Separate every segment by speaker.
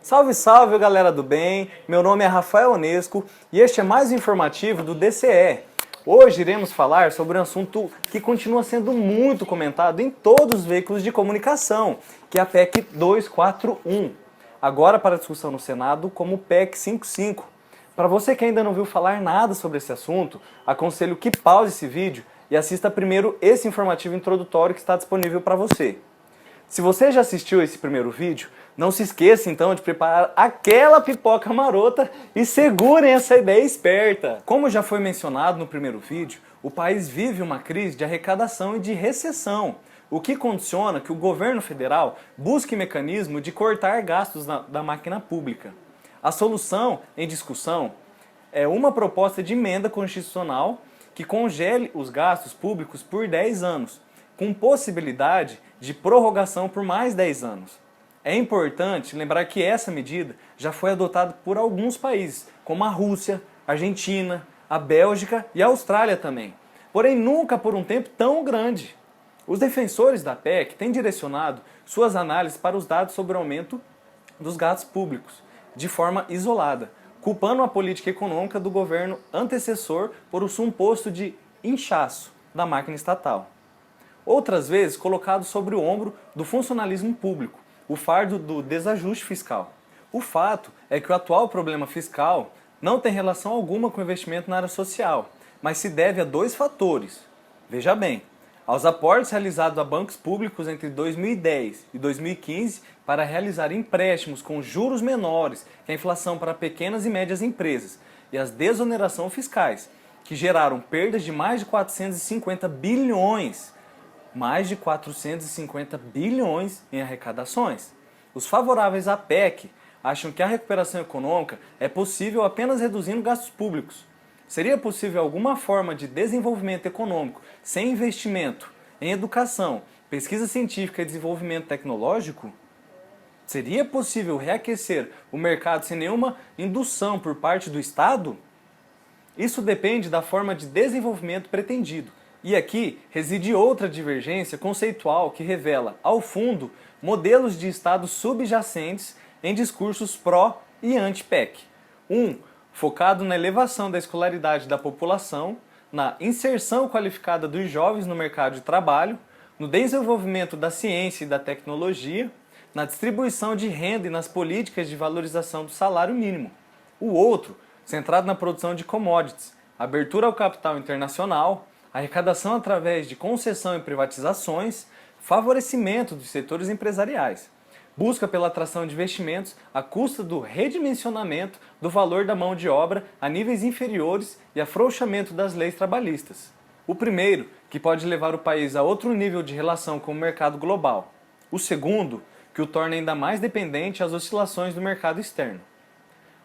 Speaker 1: Salve, salve, galera do bem! Meu nome é Rafael Onesco e este é mais um informativo do DCE. Hoje iremos falar sobre um assunto que continua sendo muito comentado em todos os veículos de comunicação, que é a PEC 241, agora para discussão no Senado como PEC 55. Para você que ainda não viu falar nada sobre esse assunto, aconselho que pause esse vídeo e assista primeiro esse informativo introdutório que está disponível para você. Se você já assistiu esse primeiro vídeo, não se esqueça então de preparar aquela pipoca marota e segurem essa ideia esperta. Como já foi mencionado no primeiro vídeo, o país vive uma crise de arrecadação e de recessão, o que condiciona que o governo federal busque mecanismo de cortar gastos da máquina pública. A solução em discussão é uma proposta de emenda constitucional que congele os gastos públicos por 10 anos, com possibilidade de prorrogação por mais 10 anos. É importante lembrar que essa medida já foi adotada por alguns países, como a Rússia, a Argentina, a Bélgica e a Austrália também, porém nunca por um tempo tão grande. Os defensores da PEC têm direcionado suas análises para os dados sobre o aumento dos gastos públicos, de forma isolada, culpando a política econômica do governo antecessor por o suposto de inchaço da máquina estatal. Outras vezes colocado sobre o ombro do funcionalismo público, o fardo do desajuste fiscal. O fato é que o atual problema fiscal não tem relação alguma com o investimento na área social, mas se deve a dois fatores. Veja bem, aos aportes realizados a bancos públicos entre 2010 e 2015 para realizar empréstimos com juros menores que a inflação para pequenas e médias empresas e as desonerações fiscais, que geraram perdas de mais de 450 bilhões em arrecadações. Os favoráveis à PEC acham que a recuperação econômica é possível apenas reduzindo gastos públicos. Seria possível alguma forma de desenvolvimento econômico sem investimento em educação, pesquisa científica e desenvolvimento tecnológico? Seria possível reaquecer o mercado sem nenhuma indução por parte do Estado? Isso depende da forma de desenvolvimento pretendido. E aqui reside outra divergência conceitual que revela, ao fundo, modelos de Estado subjacentes em discursos pró e anti-PEC. Um, focado na elevação da escolaridade da população, na inserção qualificada dos jovens no mercado de trabalho, no desenvolvimento da ciência e da tecnologia, na distribuição de renda e nas políticas de valorização do salário mínimo. O outro, centrado na produção de commodities, abertura ao capital internacional, arrecadação através de concessão e privatizações, favorecimento dos setores empresariais, busca pela atração de investimentos à custa do redimensionamento do valor da mão de obra a níveis inferiores e afrouxamento das leis trabalhistas. O primeiro, que pode levar o país a outro nível de relação com o mercado global. O segundo, que o torna ainda mais dependente às oscilações do mercado externo.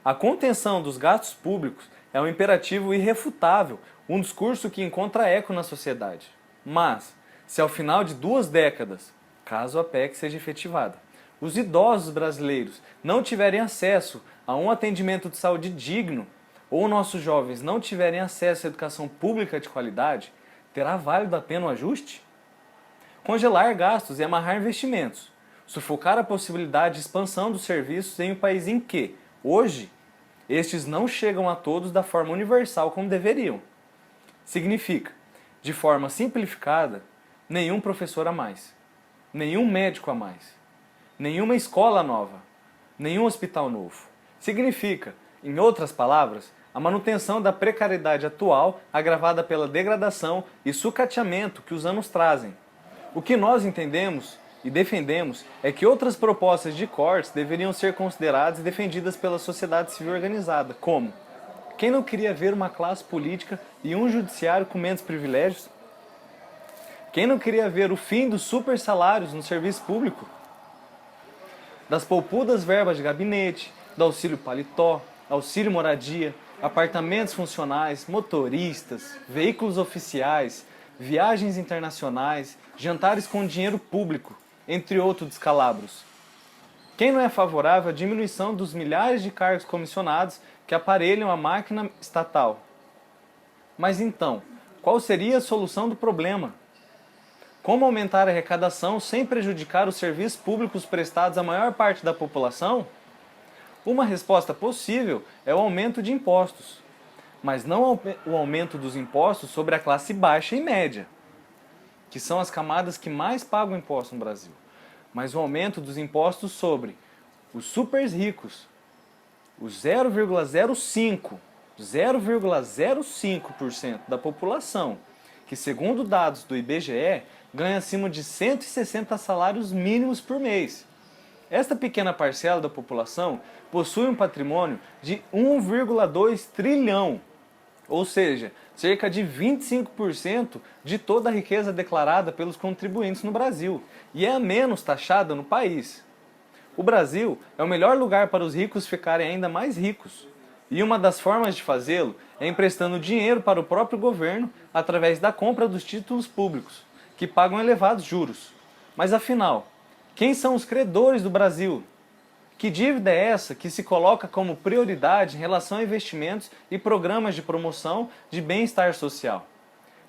Speaker 1: A contenção dos gastos públicos é um imperativo irrefutável, um discurso que encontra eco na sociedade. Mas, se ao final de 2 décadas, caso a PEC seja efetivada, os idosos brasileiros não tiverem acesso a um atendimento de saúde digno, ou nossos jovens não tiverem acesso à educação pública de qualidade, terá válido a pena o ajuste? Congelar gastos e amarrar investimentos, sufocar a possibilidade de expansão dos serviços em um país em que, hoje, estes não chegam a todos da forma universal como deveriam. Significa, de forma simplificada, nenhum professor a mais, nenhum médico a mais, nenhuma escola nova, nenhum hospital novo. Significa, em outras palavras, a manutenção da precariedade atual agravada pela degradação e sucateamento que os anos trazem. O que nós entendemos e defendemos é que outras propostas de cortes deveriam ser consideradas e defendidas pela sociedade civil organizada, como: quem não queria ver uma classe política e um judiciário com menos privilégios? Quem não queria ver o fim dos super salários no serviço público? Das poupudas verbas de gabinete, do auxílio paletó, auxílio moradia, apartamentos funcionais, motoristas, veículos oficiais, viagens internacionais, jantares com dinheiro público, entre outros descalabros. Quem não é favorável à diminuição dos milhares de cargos comissionados que aparelham a máquina estatal? Mas então, qual seria a solução do problema? Como aumentar a arrecadação sem prejudicar os serviços públicos prestados à maior parte da população? Uma resposta possível é o aumento de impostos, mas não o aumento dos impostos sobre a classe baixa e média, que são as camadas que mais pagam imposto no Brasil, mas o aumento dos impostos sobre os super ricos, os 0,05% da população, que segundo dados do IBGE, ganha acima de 160 salários mínimos por mês. Esta pequena parcela da população possui um patrimônio de 1,2 trilhão, ou seja, cerca de 25% de toda a riqueza declarada pelos contribuintes no Brasil, e é a menos taxada no país. O Brasil é o melhor lugar para os ricos ficarem ainda mais ricos, e uma das formas de fazê-lo é emprestando dinheiro para o próprio governo através da compra dos títulos públicos, que pagam elevados juros. Mas afinal, quem são os credores do Brasil? Que dívida é essa que se coloca como prioridade em relação a investimentos e programas de promoção de bem-estar social?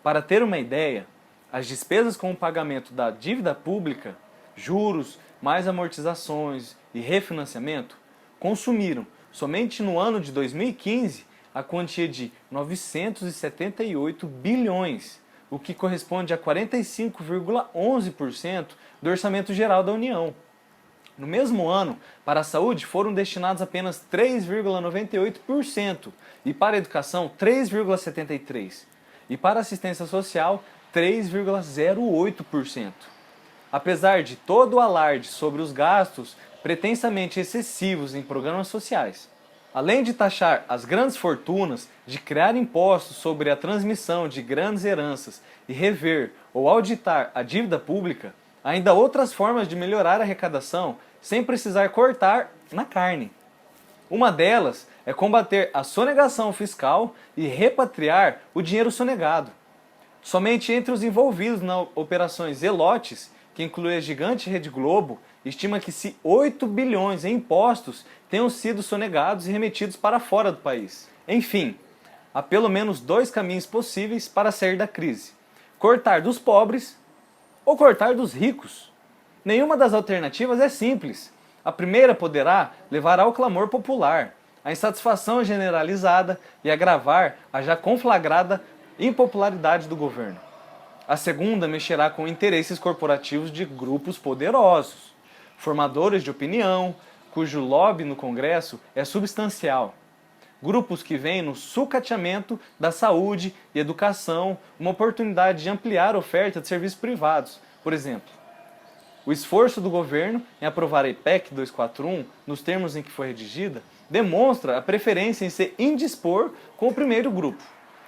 Speaker 1: Para ter uma ideia, as despesas com o pagamento da dívida pública, juros, mais amortizações e refinanciamento, consumiram, somente no ano de 2015, a quantia de 978 bilhões, o que corresponde a 45,11% do orçamento geral da União. No mesmo ano, para a saúde foram destinados apenas 3,98% e para a educação 3,73% e para a assistência social 3,08%. Apesar de todo o alarde sobre os gastos pretensamente excessivos em programas sociais, além de taxar as grandes fortunas, de criar impostos sobre a transmissão de grandes heranças e rever ou auditar a dívida pública, ainda há outras formas de melhorar a arrecadação sem precisar cortar na carne. Uma delas é combater a sonegação fiscal e repatriar o dinheiro sonegado. Somente entre os envolvidos na operações Zelotes, que inclui a gigante Rede Globo, estima que se 8 bilhões em impostos tenham sido sonegados e remetidos para fora do país. Enfim, há pelo menos dois caminhos possíveis para sair da crise: cortar dos pobres ou cortar dos ricos. Nenhuma das alternativas é simples. A primeira poderá levar ao clamor popular, à insatisfação generalizada e agravar a já conflagrada impopularidade do governo. A segunda mexerá com interesses corporativos de grupos poderosos, formadores de opinião, cujo lobby no Congresso é substancial. Grupos que veem no sucateamento da saúde e educação uma oportunidade de ampliar a oferta de serviços privados. Por exemplo, o esforço do governo em aprovar a IPEC 241, nos termos em que foi redigida, demonstra a preferência em se indispor com o primeiro grupo,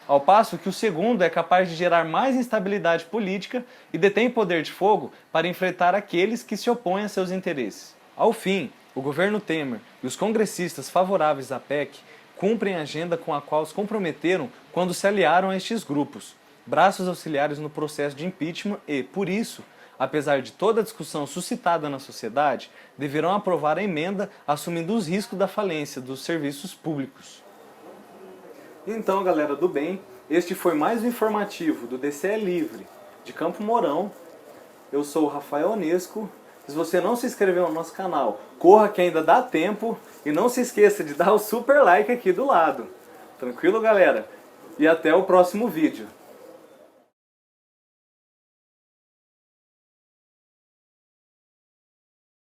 Speaker 1: ao passo que o segundo é capaz de gerar mais instabilidade política e detém poder de fogo para enfrentar aqueles que se opõem a seus interesses. Ao fim, o governo Temer e os congressistas favoráveis à PEC cumprem a agenda com a qual se comprometeram quando se aliaram a estes grupos, braços auxiliares no processo de impeachment e, por isso, apesar de toda a discussão suscitada na sociedade, deverão aprovar a emenda assumindo os riscos da falência dos serviços públicos. Então, galera do bem, este foi mais um informativo do DCE Livre de Campo Mourão. Eu sou o Rafael Onesco. Se você não se inscreveu no nosso canal, corra que ainda dá tempo e não se esqueça de dar o super like aqui do lado. Tranquilo, galera? E até o próximo vídeo.